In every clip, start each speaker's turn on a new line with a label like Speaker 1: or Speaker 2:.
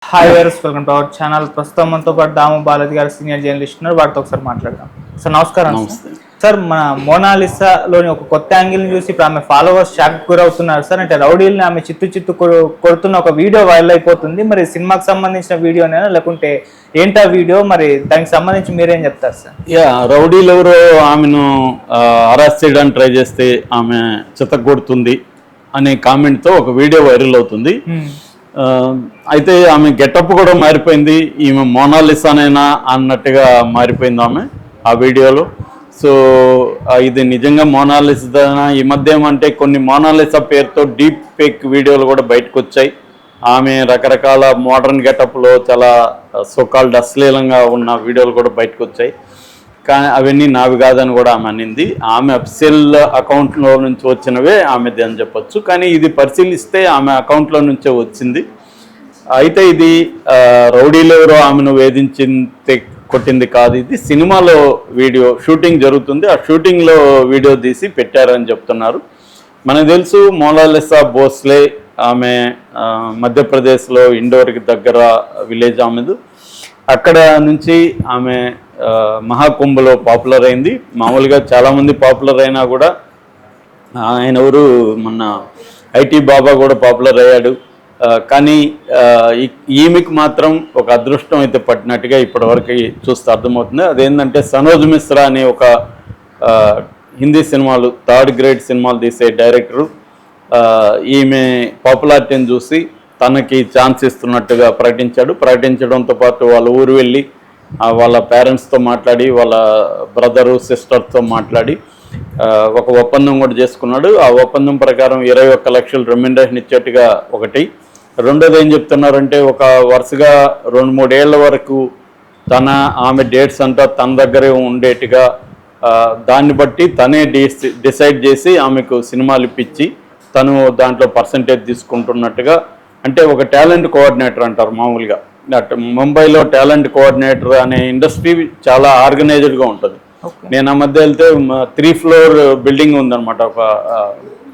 Speaker 1: Hi wears, welcome to our channel. ప్రస్తుతం మనతో పాటు దాము బాలాజీ గారు సీనియర్ జర్నలిస్ట్ ఉన్నారు. వాటితో ఒకసారి మాట్లాడదాం. సార్ నమస్కారం. సార్, మన మోనాలిసాలోని ఒక కొత్త యాంగిల్ని చూసి ఇప్పుడు ఆమె ఫాలోవర్స్ షాక్ గురవుతున్నారు సార్. అంటే రౌడీల్ని ఆమె చిత్తు కొడుతున్న ఒక వీడియో వైరల్ అయిపోతుంది. మరి సినిమాకి సంబంధించిన వీడియోనేనా లేకుంటే ఏంటా వీడియో? మరి దానికి సంబంధించి మీరేం చెప్తారు సార్?
Speaker 2: రౌడీలు ఎవరో ఆమెను అరెస్ట్ చేయడానికి ట్రై చేస్తే ఆమె చితగొడుతుంది అనే కామెంట్తో ఒక వీడియో వైరల్ అవుతుంది. అయితే ఆమె గెటప్ కూడా మారిపోయింది. ఈమె మోనాలిసానైనా అన్నట్టుగా మారిపోయింది ఆమె ఆ వీడియోలో. సో ఇది నిజంగా మోనాలిసానా? ఈ మధ్య ఏమంటే కొన్ని మోనాలిసా పేరుతో డీప్ ఫేక్ వీడియోలు కూడా బయటకు వచ్చాయి. ఆమె రకరకాల మోడర్న్ గెటప్లో చాలా సోకాల్డ్ అశ్లీలంగా ఉన్న వీడియోలు కూడా బయటకు వచ్చాయి. కానీ అవన్నీ నావి కాదని కూడా ఆమె అనింది. ఆమె అఫీషియల్ అకౌంట్లో నుంచి వచ్చినవే ఆమెది అని చెప్పొచ్చు. కానీ ఇది పరిశీలిస్తే ఆమె అకౌంట్లో నుంచే వచ్చింది. అయితే ఇది రౌడీలు ఎవరో ఆమెను వేధించింది కొట్టింది కాదు. ఇది సినిమాలో వీడియో షూటింగ్ జరుగుతుంది. ఆ షూటింగ్లో వీడియో తీసి పెట్టారని చెప్తున్నారు. మనకు తెలుసు మోనాలిసా భోస్లే ఆమె మధ్యప్రదేశ్లో ఇండోర్కి దగ్గర విలేజ్ ఆమెదు. అక్కడ నుంచి ఆమె మహాకుంభలో పాపులర్ అయింది. మామూలుగా చాలామంది పాపులర్ అయినా కూడా ఆయన ఎవరు మొన్న ఐటీ బాబా కూడా పాపులర్ అయ్యాడు. కానీ ఈమెకి మాత్రం ఒక అదృష్టం అయితే పట్టినట్టుగా ఇప్పటివరకు చూస్తే అర్థమవుతుంది. అదేంటంటే సనోజ్ మిశ్రా అనే ఒక హిందీ సినిమాలు థర్డ్ గ్రేడ్ సినిమాలు తీసే డైరెక్టరు ఈమె పాపులారిటీని చూసి తనకి ఛాన్స్ ఇస్తున్నట్టుగా ప్రకటించడంతో పాటు వాళ్ళ ఊరు వెళ్ళి వాళ్ళ పేరెంట్స్తో మాట్లాడి వాళ్ళ బ్రదరు సిస్టర్తో మాట్లాడి ఒక ఒప్పందం కూడా చేసుకున్నాడు. ఆ ఒప్పందం ప్రకారం 21 లక్షలు రెమ్యునరేషన్ ఇచ్చేట్టుగా ఒకటి. రెండోది ఏం చెప్తున్నారంటే ఒక వరుసగా 2-3 ఏళ్ల వరకు ఆమె డేట్స్ అంతా తన దగ్గరే ఉండేట్టుగా దాన్ని బట్టి తనే డిసైడ్ చేసి ఆమెకు సినిమాలు ఇప్పించి తను దాంట్లో పర్సంటేజ్ తీసుకుంటున్నట్టుగా. అంటే ఒక టాలెంట్ కోఆర్డినేటర్ అంటారు మామూలుగా. ముంబైలో టాలెంట్ కోఆర్డినేటర్ అనే ఇండస్ట్రీ చాలా ఆర్గనైజ్డ్గా ఉంటుంది. నేను ఆ మధ్య వెళ్తే 3 ఫ్లోర్ బిల్డింగ్ ఉందన్నమాట ఒక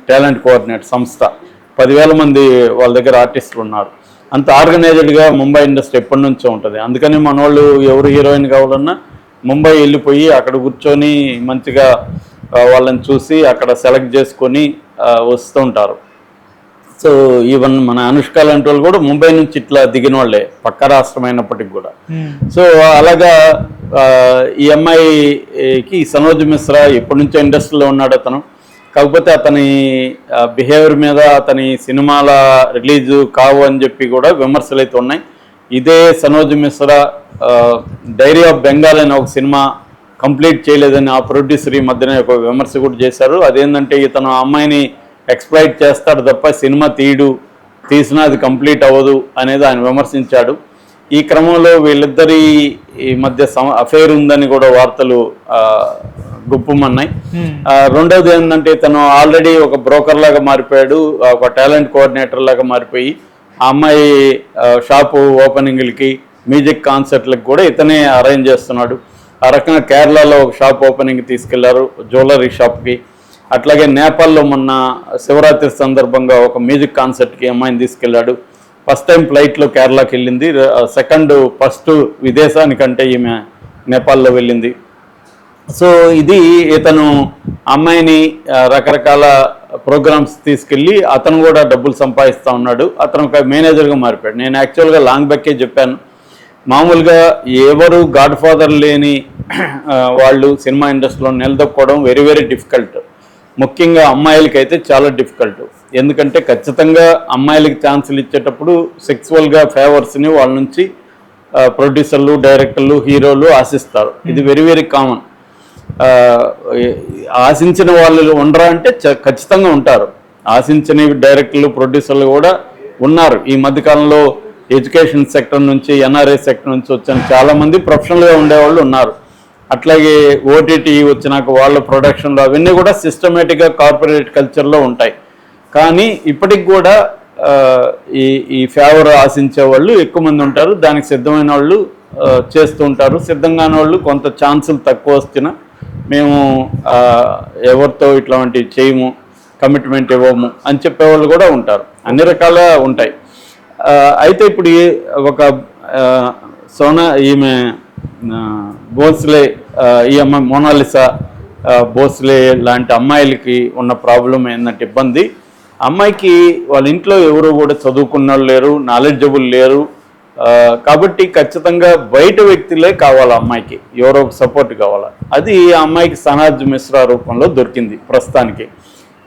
Speaker 2: టాలెంట్ కోఆర్డినేటర్ సంస్థ. 10,000 మంది వాళ్ళ దగ్గర ఆర్టిస్టులు ఉన్నారు. అంత ఆర్గనైజ్డ్గా ముంబై ఇండస్ట్రీ ఎప్పటి నుంచో ఉంటుంది. అందుకని మన వాళ్ళు ఎవరు హీరోయిన్ కావాలన్నా ముంబై వెళ్ళిపోయి అక్కడ కూర్చొని మంచిగా వాళ్ళని చూసి అక్కడ సెలెక్ట్ చేసుకొని వస్తూ ఉంటారు. సో ఈవెన్ మన అనుష్క లాంటి వాళ్ళు కూడా ముంబై నుంచి ఇట్లా దిగిన వాళ్ళే, పక్క రాష్ట్రం అయినప్పటికి కూడా. సో అలాగా ఈ అమ్మాయికి సనోజ్ మిశ్రా ఎప్పటి నుంచో ఇండస్ట్రీలో ఉన్నాడు అతను. కాకపోతే అతని బిహేవియర్ మీద అతని సినిమాల రిలీజు కావు అని చెప్పి కూడా విమర్శలు అయితే ఉన్నాయి. ఇదే సనోజ్ మిశ్రా డైరీ ఆఫ్ బెంగాల్ అనే ఒక సినిమా కంప్లీట్ చేయలేదని ఆ ప్రొడ్యూసర్ ఈ మధ్యనే ఒక విమర్శ కూడా చేశారు. అదేంటంటే ఇతను అమ్మాయిని ఎక్స్ప్లాయిట్ చేస్తాడు తప్ప సినిమా తీసినా అది కంప్లీట్ అవ్వదు అనేది ఆయన విమర్శించాడు. ఈ క్రమంలో వీళ్ళిద్దరి మధ్య అఫైర్ ఉందని కూడా వార్తలు గుప్పమన్నాయి. రెండవది ఏంటంటే తను ఆల్రెడీ ఒక బ్రోకర్ లాగా మారిపోయాడు, ఒక టాలెంట్ కోఆర్డినేటర్ లాగా మారిపోయి ఆ అమ్మాయి షాపు ఓపెనింగ్లకి మ్యూజిక్ కాన్సర్ట్లకు కూడా ఇతనే అరేంజ్ చేస్తున్నాడు. ఆ రకంగా కేరళలో ఒక షాప్ ఓపెనింగ్ తీసుకెళ్లారు, జ్యువెలరీ షాప్కి. అట్లాగే నేపాల్లో మొన్న శివరాత్రి సందర్భంగా ఒక మ్యూజిక్ కాన్సర్ట్కి అమ్మాయిని తీసుకెళ్ళాడు. ఫస్ట్ టైం ఫ్లైట్లో కేరళకి వెళ్ళింది, ఫస్ట్ విదేశానికంటే ఈమె నేపాల్లో వెళ్ళింది. సో ఇది ఇతను అమ్మాయిని రకరకాల ప్రోగ్రామ్స్ తీసుకెళ్ళి అతను కూడా డబ్బులు సంపాదిస్తూ ఉన్నాడు. అతను ఒక మేనేజర్గా మారిపోయాడు. నేను యాక్చువల్గా లాంగ్ బ్యాకే చెప్పాను, మామూలుగా ఎవరు గాడ్ ఫాదర్ లేని వాళ్ళు సినిమా ఇండస్ట్రీలో నిలదొక్కోవడం వెరీ వెరీ డిఫికల్ట్. ముఖ్యంగా అమ్మాయిలకైతే చాలా డిఫికల్ట్. ఎందుకంటే ఖచ్చితంగా అమ్మాయిలకి ఛాన్సులు ఇచ్చేటప్పుడు సెక్సువల్గా ఫేవర్స్ని వాళ్ళ నుంచి ప్రొడ్యూసర్లు, డైరెక్టర్లు, హీరోలు ఆశిస్తారు. ఇది వెరీ వెరీ కామన్. ఆశించిన వాళ్ళు ఉండరా అంటే ఖచ్చితంగా ఉంటారు. ఆశించిన డైరెక్టర్లు, ప్రొడ్యూసర్లు కూడా ఉన్నారు. ఈ మధ్యకాలంలో ఎడ్యుకేషన్ సెక్టర్ నుంచి, ఎన్ఆర్ఐ సెక్టర్ నుంచి వచ్చిన చాలామంది ప్రొఫెషనల్గా ఉండేవాళ్ళు ఉన్నారు. అట్లాగే ఓటీటీ వచ్చినాక వాళ్ళ ప్రొడక్షన్లో అవన్నీ కూడా సిస్టమేటిక్గా కార్పొరేట్ కల్చర్లో ఉంటాయి. కానీ ఇప్పటికి కూడా ఈ ఫేవర్ ఆశించే వాళ్ళు ఎక్కువ మంది ఉంటారు. దానికి సిద్ధమైన వాళ్ళు చేస్తూ ఉంటారు. సిద్ధంగానే వాళ్ళు కొంత ఛాన్సులు తక్కువ వస్తున్నా మేము ఎవరితో ఇట్లాంటివి చేయము, కమిట్మెంట్ ఇవ్వము అని చెప్పేవాళ్ళు కూడా ఉంటారు. అన్ని రకాల ఉంటాయి. అయితే ఇప్పుడు ఒక సోనా ఈమె భోస్లే ఈ అమ్మాయి మోనాలిసా భోస్లే లాంటి అమ్మాయిలకి ఉన్న ప్రాబ్లం ఏంటంటే ఇబ్బంది, అమ్మాయికి వాళ్ళ ఇంట్లో ఎవరు కూడా చదువుకున్న వాళ్ళు లేరు, నాలెడ్జబుల్ లేరు. కాబట్టి ఖచ్చితంగా బయట వ్యక్తులే కావాలి అమ్మాయికి, ఎవరో సపోర్ట్ కావాలి. అది ఆ అమ్మాయికి సనాజ్ మిశ్రా రూపంలో దొరికింది ప్రస్తుతానికి.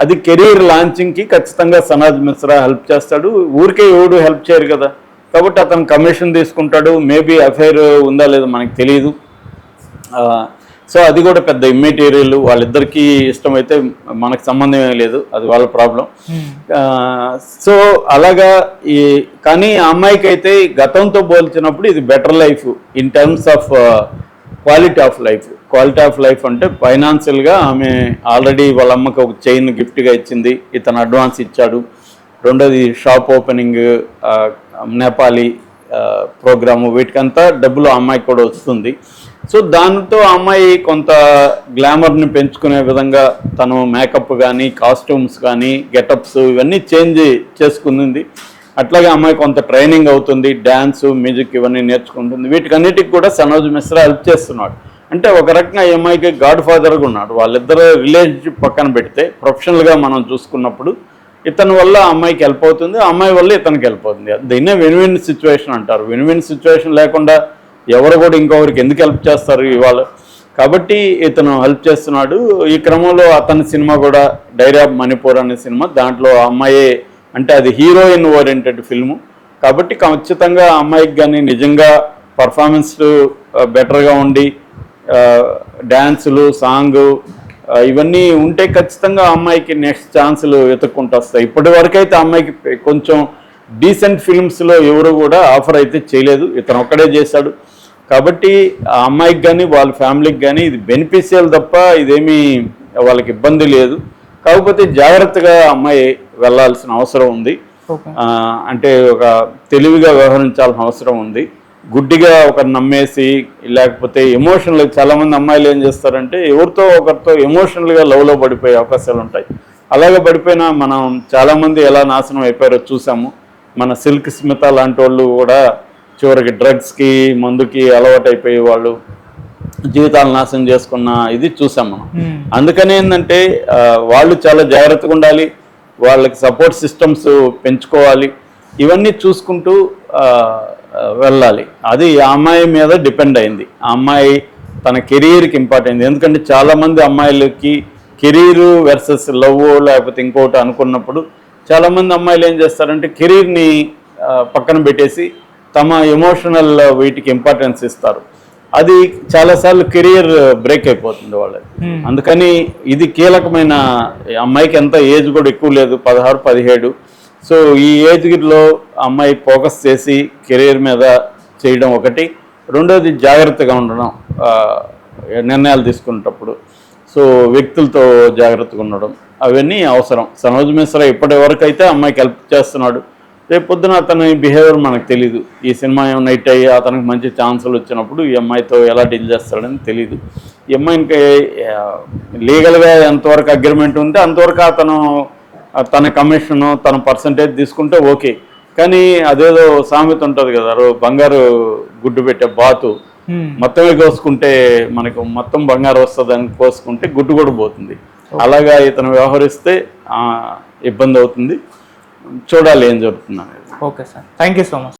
Speaker 2: అది కెరీర్ లాంచింగ్కి ఖచ్చితంగా సనాజ్ మిశ్రా హెల్ప్ చేస్తాడు, ఊరికే ఎవడు హెల్ప్ చేయరు కదా. కాబట్టి అతను కమిషన్ తీసుకుంటాడు, మేబీ అఫైర్ ఉందా లేదో మనకు తెలియదు. సో అది కూడా పెద్ద ఇమ్మెటీరియల్, వాళ్ళిద్దరికీ ఇష్టమైతే మనకు సంబంధం ఏమీ లేదు, అది వాళ్ళ ప్రాబ్లం. సో అలాగా కానీ ఆ అమ్మాయికి అయితే గతంతో పోల్చినప్పుడు ఇది better life in terms of quality of life. Quality of life అంటే ఫైనాన్షియల్గా ఆమె ఆల్రెడీ వాళ్ళ అమ్మకి ఒక చైన్ గిఫ్ట్గా ఇచ్చింది, ఇతను అడ్వాన్స్ ఇచ్చాడు. రెండోది షాప్ ఓపెనింగ్, నేపాలీ ప్రోగ్రాము, వీటికంతా డబ్బులు ఆ అమ్మాయికి కూడా వస్తుంది. సో దాంతో ఆ అమ్మాయి కొంత గ్లామర్ని పెంచుకునే విధంగా తను మేకప్ కానీ, కాస్ట్యూమ్స్ కానీ, గెటప్స్ ఇవన్నీ చేంజ్ చేసుకుంది. అట్లాగే అమ్మాయి కొంత ట్రైనింగ్ అవుతుంది, డ్యాన్సు, మ్యూజిక్ ఇవన్నీ నేర్చుకుంటుంది. వీటికన్నిటికి కూడా సనోజ్ మిశ్రా హెల్ప్ చేస్తున్నాడు. అంటే ఒక రకంగా ఈ అమ్మాయికి గాడ్ ఫాదర్గా ఉన్నాడు. వాళ్ళిద్దరు రిలేషన్షిప్ పక్కన పెడితే ప్రొఫెషనల్గా మనం చూసుకున్నప్పుడు ఇతని వల్ల అమ్మాయికి హెల్ప్ అవుతుంది, అమ్మాయి వల్ల ఇతనికి హెల్ప్ అవుతుంది. దీన్నే విన్ విన్ సిచ్యువేషన్ అంటారు. విన్ విన్ సిచ్యువేషన్ లేకుండా ఎవరు కూడా ఇంకొకరికి ఎందుకు హెల్ప్ చేస్తారు ఇవాళ. కాబట్టి ఇతను హెల్ప్ చేస్తున్నాడు. ఈ క్రమంలో అతని సినిమా కూడా డైరీ ఆఫ్ మణిపూర్ అనే సినిమా, దాంట్లో అమ్మాయి అంటే అది హీరోయిన్ ఓరియంటెడ్ ఫిల్ము. కాబట్టి ఖచ్చితంగా అమ్మాయికి కానీ నిజంగా పర్ఫార్మెన్స్ బెటర్గా ఉండి డ్యాన్సులు, సాంగు ఇవన్నీ ఉంటే ఖచ్చితంగా అమ్మాయికి నెక్స్ట్ ఛాన్సులు వెతుక్కుంటూ వస్తాయి. ఇప్పటి వరకు అయితే అమ్మాయికి కొంచెం డీసెంట్ ఫిల్మ్స్లో ఎవరు కూడా ఆఫర్ అయితే చేయలేదు, ఇతను ఒక్కడే చేశాడు. కాబట్టి ఆ అమ్మాయికి కానీ వాళ్ళ ఫ్యామిలీకి కానీ ఇది బెనిఫిషియల్ తప్ప ఇదేమీ వాళ్ళకి ఇబ్బంది లేదు. కాకపోతే జాగ్రత్తగా అమ్మాయి వెళ్ళాల్సిన అవసరం ఉంది. అంటే ఒక తెలివిగా వ్యవహరించాల్సిన అవసరం ఉంది. గుడ్డిగా ఒకరు నమ్మేసి లేకపోతే ఎమోషనల్, చాలామంది అమ్మాయిలు ఏం చేస్తారంటే ఎవరితో ఒకరితో ఎమోషనల్గా లవ్లో పడిపోయే అవకాశాలు ఉంటాయి. అలాగే పడిపోయినా మనం చాలామంది ఎలా నాశనం అయిపోయారో చూసాము. మన సిల్క్ స్మిత లాంటి వాళ్ళు కూడా చివరికి డ్రగ్స్కి, మందుకి అలవాటు అయిపోయి వాళ్ళు జీవితాలు నాశనం చేసుకున్న ఇది చూసాం మనం. అందుకని ఏంటంటే వాళ్ళు చాలా జాగ్రత్తగా ఉండాలి, వాళ్ళకి సపోర్ట్ సిస్టమ్స్ పెంచుకోవాలి, ఇవన్నీ చూసుకుంటూ వెళ్ళాలి. అది ఆ అమ్మాయి మీద డిపెండ్ అయింది. ఆ అమ్మాయి తన కెరీర్కి ఇంపార్టెంట్. ఎందుకంటే చాలామంది అమ్మాయిలకి కెరీరు వర్సెస్ లవ్ లేకపోతే ఇంకోటి అనుకున్నప్పుడు చాలామంది అమ్మాయిలు ఏం చేస్తారంటే కెరీర్ని పక్కన పెట్టేసి తమ ఎమోషనల్ వీటికి ఇంపార్టెన్స్ ఇస్తారు. అది చాలాసార్లు కెరియర్ బ్రేక్ అయిపోతుంది వాళ్ళకి. అందుకని ఇది కీలకమైన, అమ్మాయికి ఎంత ఏజ్ కూడా ఎక్కువ లేదు, 16, 17. సో ఈ ఏజ్లో అమ్మాయి ఫోకస్ చేసి కెరీర్ మీద చేయడం ఒకటి. రెండోది జాగ్రత్తగా ఉండడం నిర్ణయాలు తీసుకునేటప్పుడు. సో వ్యక్తులతో జాగ్రత్తగా ఉండడం అవన్నీ అవసరం. సనోజ్ మిశ్రా ఇప్పటి వరకు అయితే అమ్మాయికి హెల్ప్ చేస్తున్నాడు. రేపు పొద్దున అతని బిహేవియర్ మనకు తెలీదు. ఈ సినిమా ఏమైనా హిట్ అయ్యి అతనికి మంచి ఛాన్సులు వచ్చినప్పుడు ఈ అమ్మాయితో ఎలా డీల్ చేస్తాడని తెలీదు. ఈ అమ్మాయికి లీగల్గా ఎంతవరకు అగ్రిమెంట్ ఉంటే అంతవరకు అతను తన కమిషను, తన పర్సంటేజ్ తీసుకుంటే ఓకే. కానీ అదేదో సామెత ఉంటుంది కదా, బంగారు గుడ్డు పెట్టే బాతు మొత్తమే కోసుకుంటే మనకు మొత్తం బంగారు వస్తుందని కోసుకుంటే గుడ్డు కూడా పోతుంది. అలాగా ఇతను వ్యవహరిస్తే ఇబ్బంది అవుతుంది. చూడాలి ఏం జరుగుతుంది అనేది.
Speaker 1: Okay sir, thank you so much.